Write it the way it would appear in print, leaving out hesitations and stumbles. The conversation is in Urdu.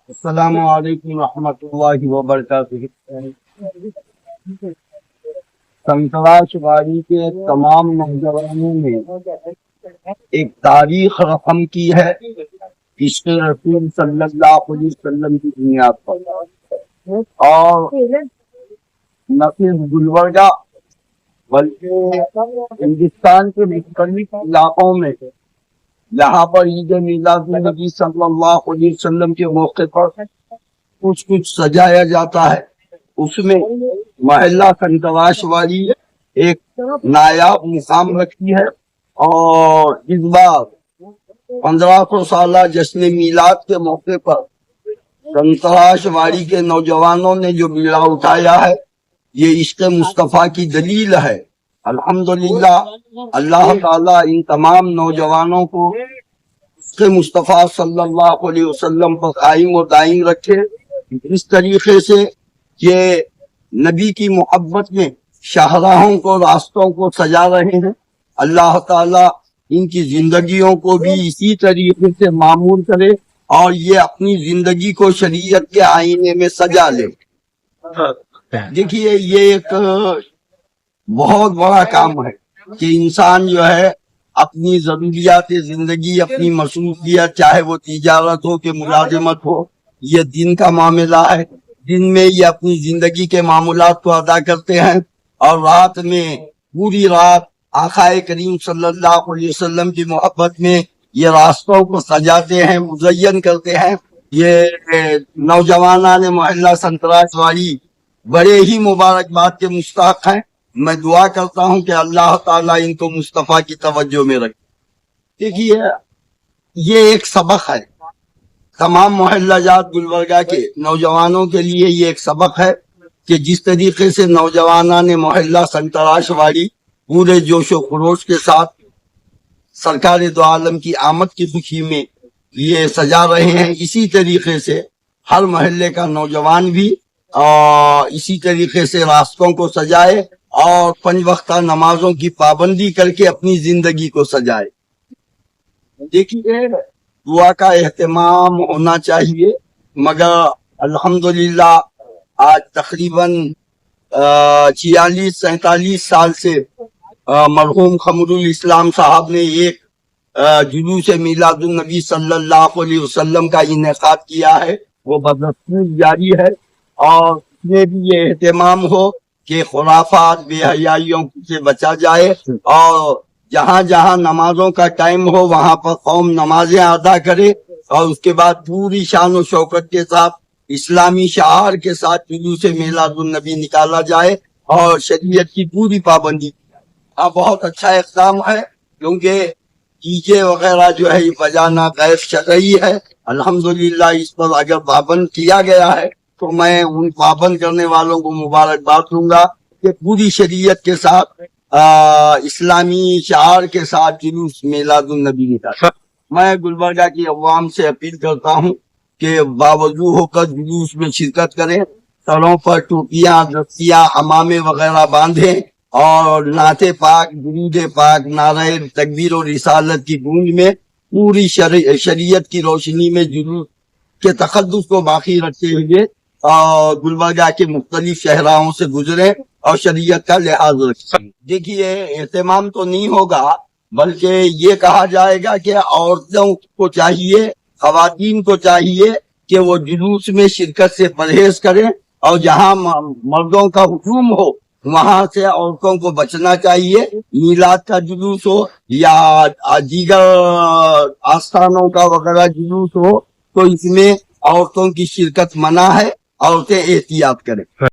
السلام علیکم ورحمۃ اللہ وبرکاتہ۔ سنتراش واری کے تمام نوجوانوں نے ایک تاریخ رقم کی ہے عشق رسول صلی اللہ علیہ وسلم کی بنیاد پر، اور نہ صرف گلبرگہ بلکہ ہندوستان کے مختلف علاقوں میں یہاں پر عید میلاد النبی صلی اللہ علیہ وسلم کے موقع پر کچھ سجایا جاتا ہے۔ اس میں محلہ سنتراش والی ایک نایاب مقام رکھتی ہے، اور اس بار 1500 سالہ جشن میلاد کے موقع پر سنتراش واڑی کے نوجوانوں نے جو بیڑا اٹھایا ہے، یہ عشق مصطفیٰ کی دلیل ہے۔ الحمدللہ اللہ تعالیٰ ان تمام نوجوانوں کو عشق مصطفیٰ صلی اللہ علیہ وسلم پر قائم و دائم رکھے۔ اس طریقے سے یہ نبی کی محبت میں شاہراہوں کو، راستوں کو سجا رہے ہیں۔ اللہ تعالیٰ ان کی زندگیوں کو بھی اسی طریقے سے معمور کرے اور یہ اپنی زندگی کو شریعت کے آئینے میں سجا لے۔ دیکھیے، یہ ایک بہت بڑا کام ہے کہ انسان جو ہے اپنی ضروریات زندگی، اپنی مصروفیت، چاہے وہ تجارت ہو کہ ملازمت ہو، یہ دن کا معاملہ ہے۔ دن میں یہ اپنی زندگی کے معاملات کو ادا کرتے ہیں، اور رات میں پوری رات آقا کریم صلی اللہ علیہ وسلم کی محبت میں یہ راستوں کو سجاتے ہیں، مزین کرتے ہیں۔ یہ نوجوانان محلہ سنتراش واڑی بڑے ہی مبارکباد کے مستحق ہیں۔ میں دعا کرتا ہوں کہ اللہ تعالیٰ ان کو مصطفیٰ کی توجہ میں رکھے۔ دیکھیے، یہ ایک سبق ہے تمام محلہ جات گلبرگہ کے نوجوانوں کے لیے۔ یہ ایک سبق ہے کہ جس طریقے سے نوجوانان محلہ سنتراش واڑی پورے جوش و خروش کے ساتھ سرکار دو عالم کی آمد کی خوشی میں یہ سجا رہے ہیں، اسی طریقے سے ہر محلے کا نوجوان بھی اسی طریقے سے راستوں کو سجائے اور 5 وقتہ نمازوں کی پابندی کر کے اپنی زندگی کو سجائے۔ دیکھیے، دعا کا اہتمام ہونا چاہیے، مگر الحمدللہ آج تقریباً 46-47 سال سے مرحوم خمر الاسلام صاحب نے ایک جلوس میلاد النبی صلی اللہ علیہ وسلم کا انعقاد کیا ہے، وہ بدستور جاری ہے، اور اس میں بھی یہ اہتمام ہو کہ خرافات، بے حیائیوں سے بچا جائے، اور جہاں جہاں نمازوں کا ٹائم ہو وہاں پر قوم نمازیں ادا کرے، اور اس کے بعد پوری شان و شوکت کے ساتھ اسلامی شعار کے ساتھ جلوس میلاد النبی نکالا جائے اور شریعت کی پوری پابندی۔ بہت اچھا اقدام ہے، کیونکہ ڈی جے وغیرہ جو ہے یہ بجانا غیر شرعی ہے۔ الحمدللہ اس پر اگر پابند کیا گیا ہے تو میں ان پابند کرنے والوں کو مبارکباد دوں گا کہ پوری شریعت کے ساتھ اسلامی شعار کے ساتھ جلوس میلاد النبی نکالا۔ میں گلبرگہ کی عوام سے اپیل کرتا ہوں کہ باوضو ہو کر جلوس میں شرکت کریں، سروں پر ٹوپیاں، دستیاں، عمامے وغیرہ باندھیں، اور نعت پاک، درود پاک، نعرہ تکبیر و رسالت کی گونج میں پوری شریعت کی روشنی میں جلوس کے تقدس کو باقی رکھتے ہوئے گلبرگہ کے مختلف شہراہوں سے گزریں اور شریعت کا لحاظ رکھیں۔ دیکھیے، اہتمام تو نہیں ہوگا، بلکہ یہ کہا جائے گا کہ عورتوں کو چاہیے، خواتین کو چاہیے کہ وہ جلوس میں شرکت سے پرہیز کریں، اور جہاں مردوں کا ہجوم ہو وہاں سے عورتوں کو بچنا چاہیے۔ میلاد کا جلوس ہو یا دیگر آستانوں کا وغیرہ جلوس ہو تو اس میں عورتوں کی شرکت منع ہے، عورتیں احتیاط کریں۔